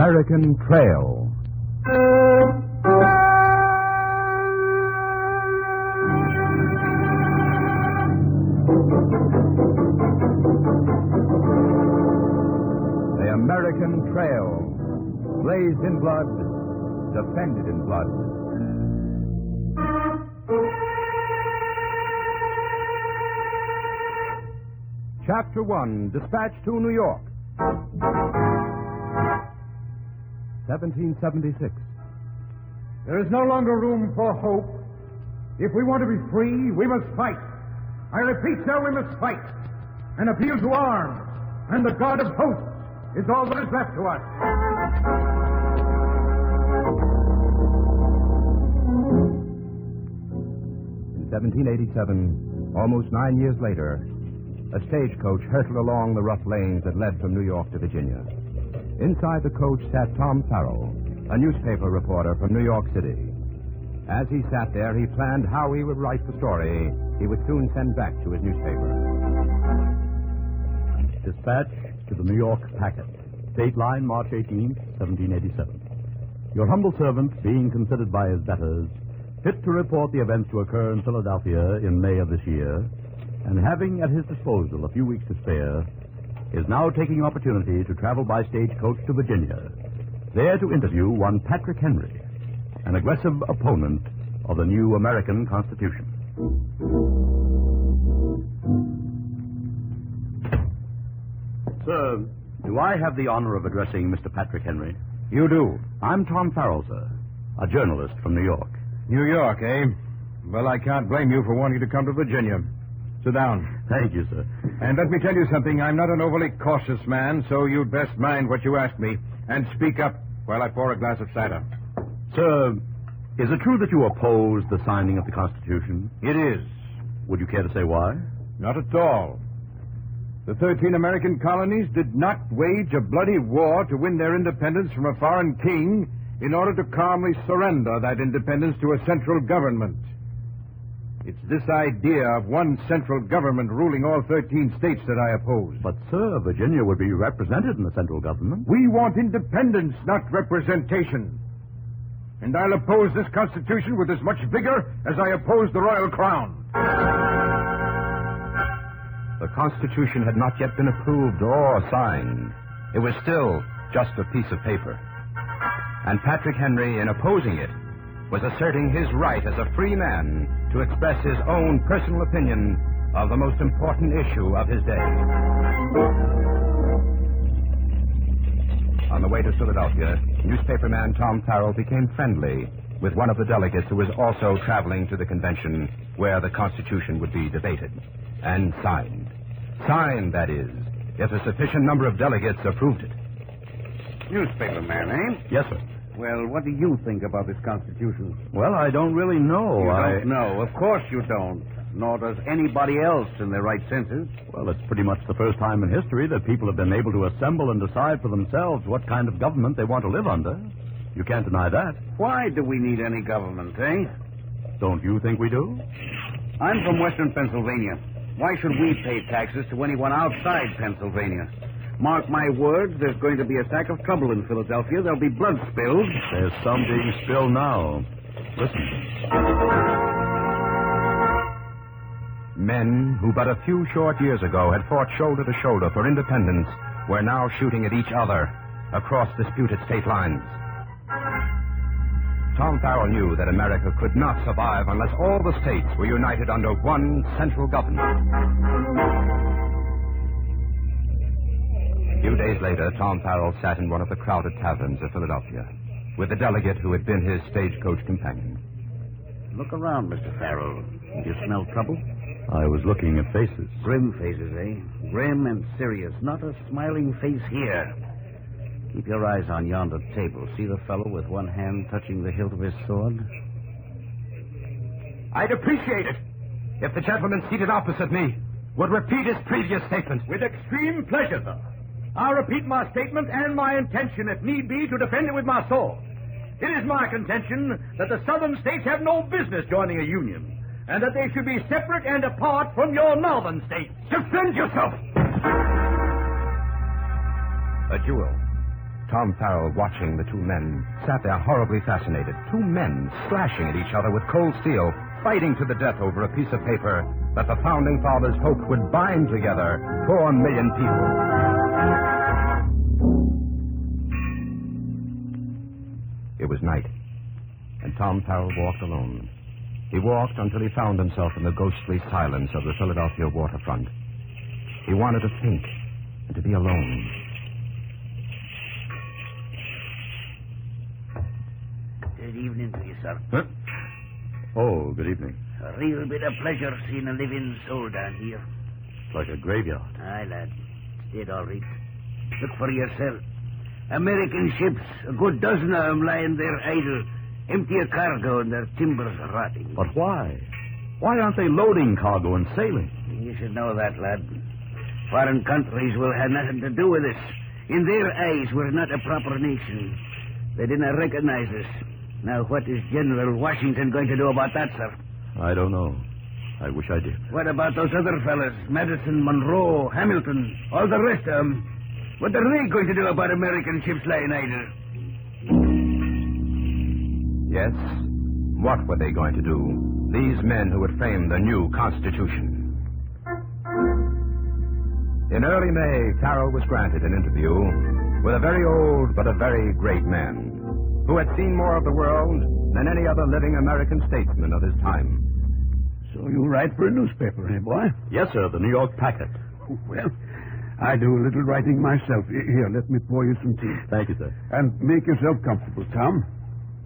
American Trail. The American Trail. Blazed in blood, defended in blood. Chapter 1, Dispatch to New York. 1776. There is no longer room for hope. If we want to be free, we must fight. I repeat, sir, we must fight. An appeal to arms and the God of hosts is all that is left to us. In 1787, almost 9 years later, a stagecoach hurtled along the rough lanes that led from New York to Virginia. Inside the coach sat Tom Farrell, a newspaper reporter from New York City. As he sat there, he planned how he would write the story he would soon send back to his newspaper. Dispatch to the New York Packet. State line, March 18th, 1787. Your humble servant, being considered by his betters fit to report the events to occur in Philadelphia in May of this year, and having at his disposal a few weeks to spare, is now taking opportunity to travel by stagecoach to Virginia, there to interview one Patrick Henry, an aggressive opponent of the new American Constitution. Sir, do I have the honor of addressing Mr. Patrick Henry? You do. I'm Tom Farrell, sir, a journalist from New York. New York, eh? Well, I can't blame you for wanting to come to Virginia. Sit down. Thank you, sir. And let me tell you something. I'm not an overly cautious man, so you'd best mind what you ask me and speak up while I pour a glass of cider. Sir, is it true that you oppose the signing of the Constitution? It is. Would you care to say why? Not at all. The 13 American colonies did not wage a bloody war to win their independence from a foreign king in order to calmly surrender that independence to a central government. It's this idea of one central government ruling all 13 states that I oppose. But, sir, Virginia would be represented in the central government. We want independence, not representation. And I'll oppose this Constitution with as much vigor as I oppose the Royal Crown. The Constitution had not yet been approved or signed. It was still just a piece of paper. And Patrick Henry, in opposing it, was asserting his right as a free man to express his own personal opinion of the most important issue of his day. On the way to Philadelphia, newspaperman Tom Farrell became friendly with one of the delegates who was also traveling to the convention where the Constitution would be debated and signed. Signed, that is, if a sufficient number of delegates approved it. Newspaperman, eh? Yes, sir. Well, what do you think about this Constitution? Well, I don't really know. You don't know. Of course you don't. Nor does anybody else in their right senses. Well, it's pretty much the first time in history that people have been able to assemble and decide for themselves what kind of government they want to live under. You can't deny that. Why do we need any government, eh? Don't you think we do? I'm from western Pennsylvania. Why should we pay taxes to anyone outside Pennsylvania? Mark my words, there's going to be a sack of trouble in Philadelphia. There'll be blood spilled. There's some being spilled now. Listen. Men who but a few short years ago had fought shoulder to shoulder for independence were now shooting at each other across disputed state lines. Tom Farrell knew that America could not survive unless all the states were united under one central government. A few days later, Tom Farrell sat in one of the crowded taverns of Philadelphia with the delegate who had been his stagecoach companion. Look around, Mr. Farrell. You smell trouble? I was looking at faces. Grim faces, eh? Grim and serious. Not a smiling face here. Keep your eyes on yonder table. See the fellow with one hand touching the hilt of his sword? I'd appreciate it if the gentleman seated opposite me would repeat his previous statement. With extreme pleasure, sir. I'll repeat my statement and my intention, if need be, to defend it with my sword. It is my contention that the southern states have no business joining a union, and that they should be separate and apart from your northern states. Defend yourself! A duel. Tom Farrell, watching the two men, sat there horribly fascinated. Two men slashing at each other with cold steel, fighting to the death over a piece of paper that the Founding Fathers hoped would bind together 4 million people. It was night, and Tom Farrell walked alone. He walked until he found himself in the ghostly silence of the Philadelphia waterfront. He wanted to think and to be alone. Good evening to you, sir. Huh? Oh, good evening. A real bit of pleasure seeing a living soul down here. It's like a graveyard. Aye, lad. It's dead all right. Look for yourself. American ships, a good dozen of them lying there idle, empty of cargo and their timbers rotting. But why? Why aren't they loading cargo and sailing? You should know that, lad. Foreign countries will have nothing to do with us. In their eyes, we're not a proper nation. They didn't recognize us. Now, what is General Washington going to do about that, sir? I don't know. I wish I did. What about those other fellas? Madison, Monroe, Hamilton, all the rest of them. What are they going to do about American ships lying idle? Yes, what were they going to do? These men who had framed the new Constitution. In early May, Farrell was granted an interview with a very old but a very great man who had seen more of the world than any other living American statesman of his time. So you write for a newspaper, eh, boy? Yes, sir, the New York Packet. Well, I do a little writing myself. Here, let me pour you some tea. Thank you, sir. And make yourself comfortable, Tom.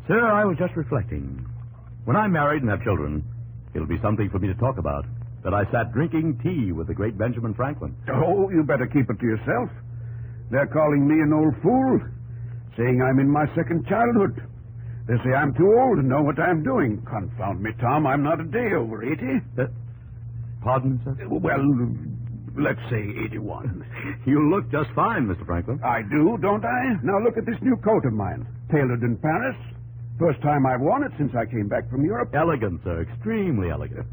Sir, I was just reflecting. When I'm married and have children, it'll be something for me to talk about. That I sat drinking tea with the great Benjamin Franklin. Oh, you better keep it to yourself. They're calling me an old fool, saying I'm in my second childhood. They say I'm too old to know what I'm doing. Confound me, Tom, I'm not a day over 80. Pardon, sir? Well, let's say 81. You look just fine, Mr. Franklin. I do, don't I? Now look at this new coat of mine. Tailored in Paris. First time I've worn it since I came back from Europe. Elegant, sir. Extremely elegant.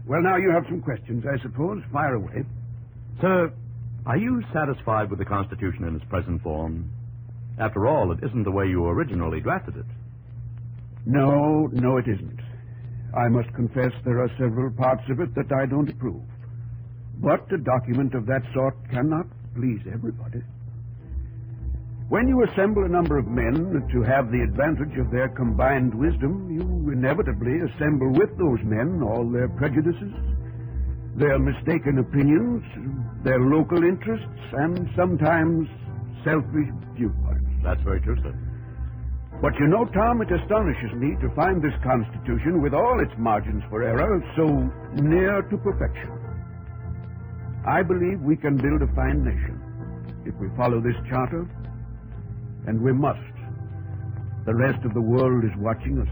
Well, now you have some questions, I suppose. Fire away. Sir, are you satisfied with the Constitution in its present form? After all, it isn't the way you originally drafted it. No, it isn't. I must confess there are several parts of it that I don't approve. But a document of that sort cannot please everybody. When you assemble a number of men to have the advantage of their combined wisdom, you inevitably assemble with those men all their prejudices, their mistaken opinions, their local interests, and sometimes selfish viewpoints. That's very true, sir. But you know, Tom, it astonishes me to find this Constitution, with all its margins for error, so near to perfection. I believe we can build a fine nation if we follow this charter, and we must. The rest of the world is watching us.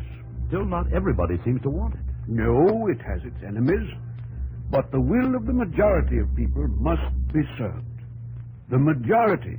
Still, not everybody seems to want it. No, it has its enemies, but the will of the majority of people must be served. The majority